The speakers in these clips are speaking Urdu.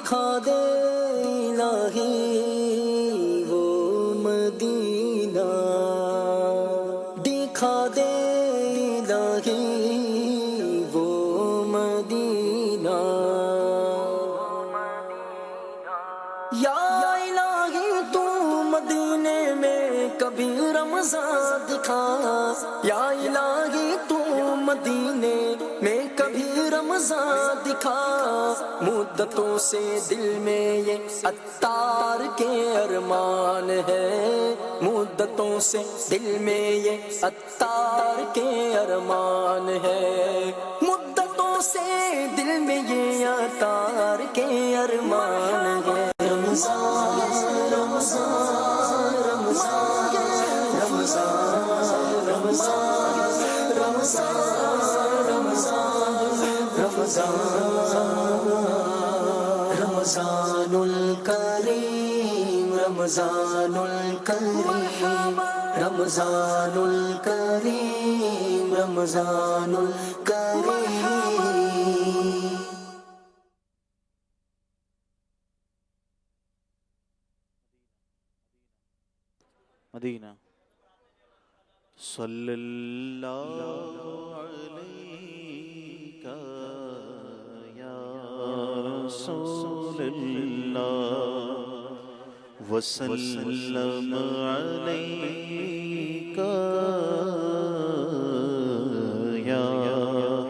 دکھا دے الہی وہ مدینہ، دکھا دے الہی وہ مدینہ، یا الہی تو مدینے میں کبھی رمضان دکھا، یا الہی تو مدینے میں کبھی رمضان دکھا، مدتوں سے دل میں یہ عطار کے ارمان ہے، مدتوں سے دل میں یہ عطار کے ارمان ہے، مدتوں سے دل میں یہ عطار کے ارمان ہے، رمضان رمضان رمضان رمضان رمضان رمضان الکریم رمضان الکریم رمضان الکریم رمضان الکریم۔ مدینہ صلی اللہ علیہ یا رسول اللہ وسلم علیک یا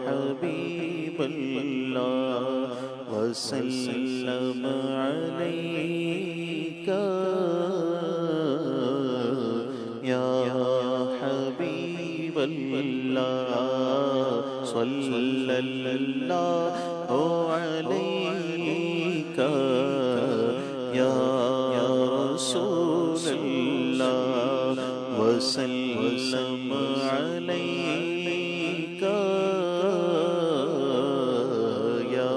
حبیب اللہ وسلم علیک یا حبیب اللہ صلی اللہ علیک یا رسول اللہ وسلم علیک یا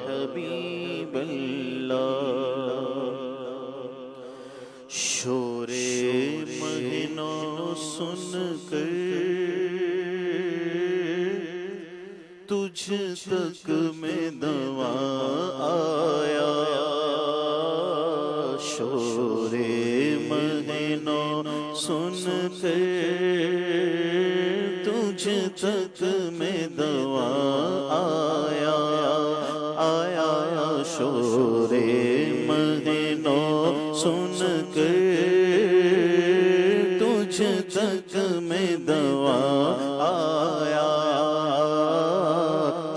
حبیب اللہ۔ شور مہینوں سن کر تجھ تک میں دوا آیا، شور مہینوں سن کر تجھ تک میں دوا آیا، آیا شور مہینوں سن کر تجھ تک میں دوا آیا،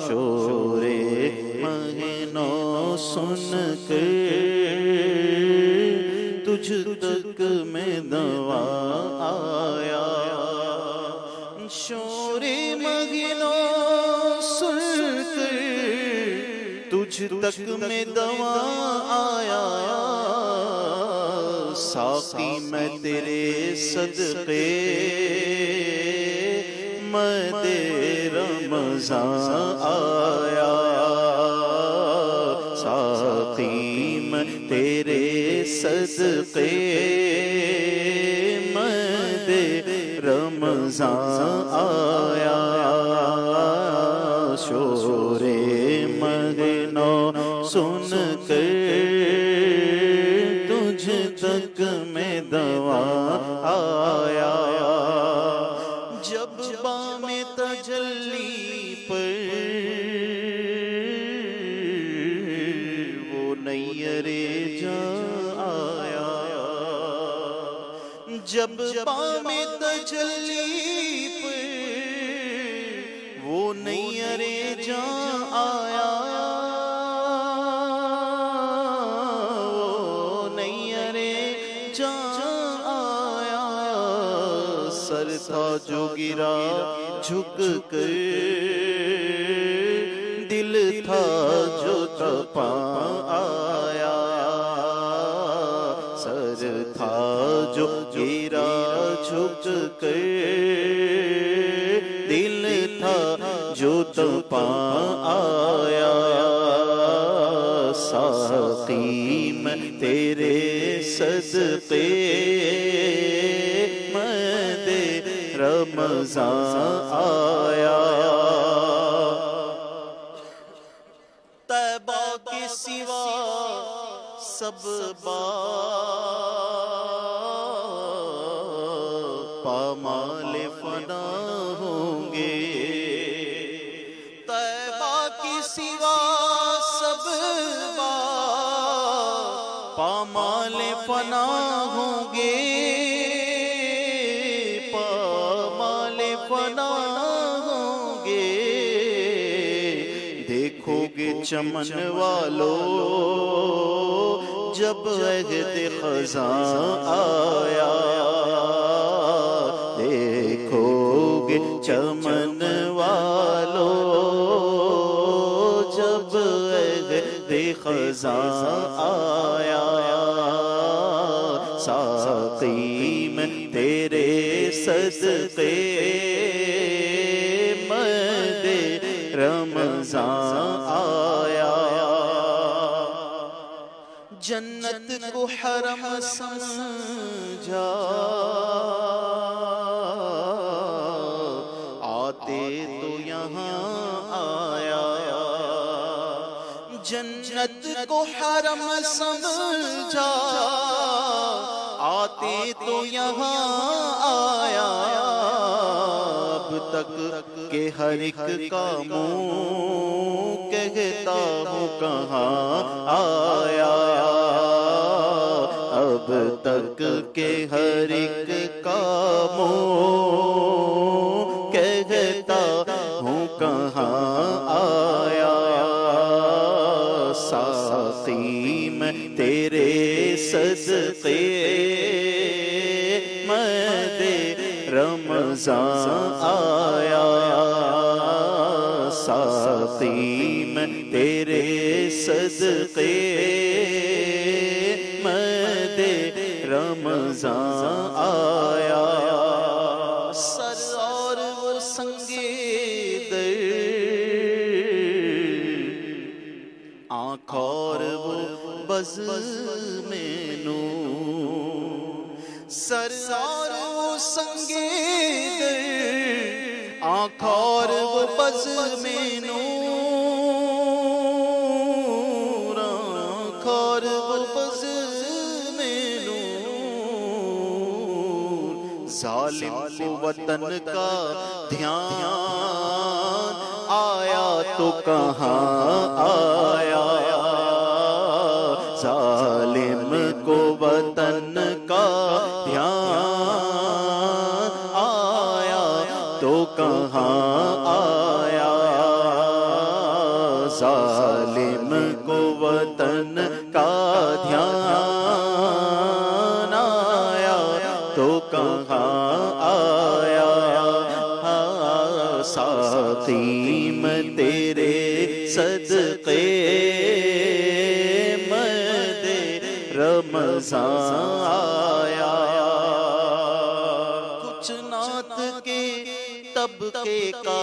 شور مہینوں سن کر تجھ تک میں دوا آیا، شور مہینوں سن کر تجھ تک میں دوا آیا، ساقی میں تیرے صدقے مد رمضان آیا، ساقی میں تیرے صدقے مد رمضان آیا، شور مہینوں سن کر تجھ تک میں دوا آیا، جب بام تجلی پر وہ نیر جاں آیا، جب بام تجلی پر وہ نیر جاں آیا، سر تھا جو گرا جھک کر، دل تھا جو تپا آیا، سر تھا جو گرا جھک کر، دل تھا جو تپا آیا، ساقی میں تیرے صدقے رمضان آیا، طیبہ کے سوا سب پامال فنا ہوں گے، طیبہ کے سوا سب پامال فنا ہوں گے، پامال فنا ہوں گے۔ دیکھو گے چمن والو جب عہد خزاں آیا، دیکھو گے چمن والو جب عہد خزاں آیا، ساقی میں تیرے صدقے مد رمضان آیا، جنت کو حرم سمجھا آتے تو یہاں آیا، جنت کو حرم سمجھا آتے تو یہاں آیا، اب تک کہ ہر ایک کا منہ کہتا ہوں کہاں آیا، اب تک کہ ہر ایک کا منہ کہتا ہوں کہاں آیا، ساقی میں تیرے صدقے مد رمضان آیا، ساقی میں تیرے صدقے مد رمضان آیا، سر اور وہ سنگے در آنکھ اور وہ بز میں نور، سر اور وہ سنگے در آنکھ اور وہ بز میں نور، آنکھ اور وہ بز میں نور، ظالم کو وطن کا دھیان آیا تو کہاں آیا، ظالم کو وطن کا دھیان آیا تو کہاں آیا، ظالم کو وطن کا دھیان آیا تو کہاں آیا، ساقی میں تیرے صدقے مد رمضان آیا، کچھ نعت کے طبقے کا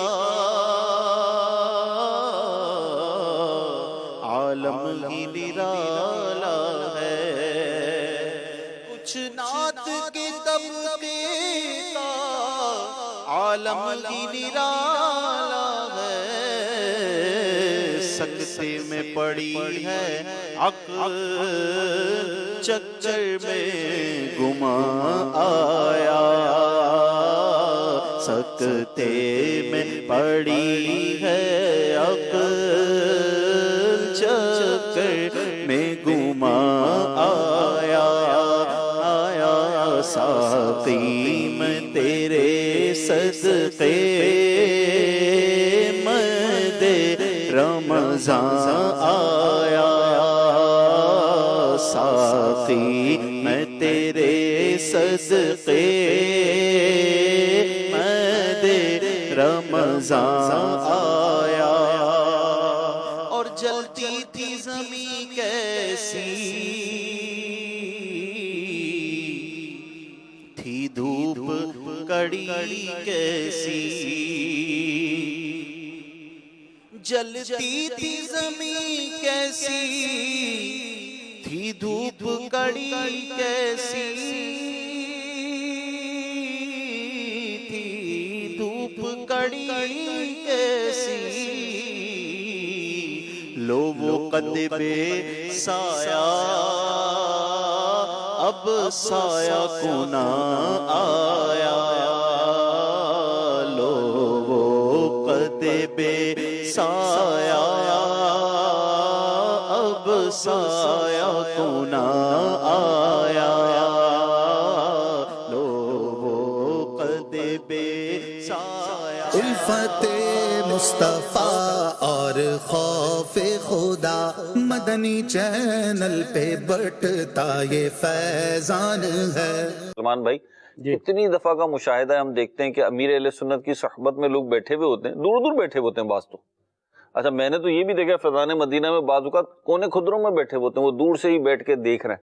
عالم ہی نرالا ہے، کچھ نعت کے طبقے کا عالم ہی نرالا ہے، سکتے میں پڑی ہے عقل چکر میں گما آیا، سکتے میں پڑی ہے عقل چکر میں گما آیا، ساقی میں تیرے صدقے مد رمضان آیا، ساقی میں تیرے صدقے مد رمضان آیا، اور جلتی تھی زمین کیسی تھی، دھوپ کڑی کیسی، جلتی تھی زمین کیسی تھی، دھوپ کڑی کیسی تھی، دھوپ کڑی کیسی لو وہ قدب سایہ اب سایہ کو نہ آیا، لو وہ قدب سایہ اب سایہ کو نہ آیا، لو وہ قدب سایہ۔ الفت مصطفیٰ اور خوف خدا، مدنی چینل پہ بٹتا یہ فیضان ہے۔ سلمان بھائی، اتنی دفعہ کا مشاہدہ ہے، ہم دیکھتے ہیں کہ امیر اہل سنت کی صحبت میں لوگ بیٹھے ہوئے ہوتے ہیں، دور دور بیٹھے ہوتے ہیں بعض تو۔ اچھا، میں نے تو یہ بھی دیکھا فیضان مدینہ میں بعض اوقات کونے خدروں میں بیٹھے ہوتے ہیں، وہ دور سے ہی بیٹھ کے دیکھ رہے ہیں۔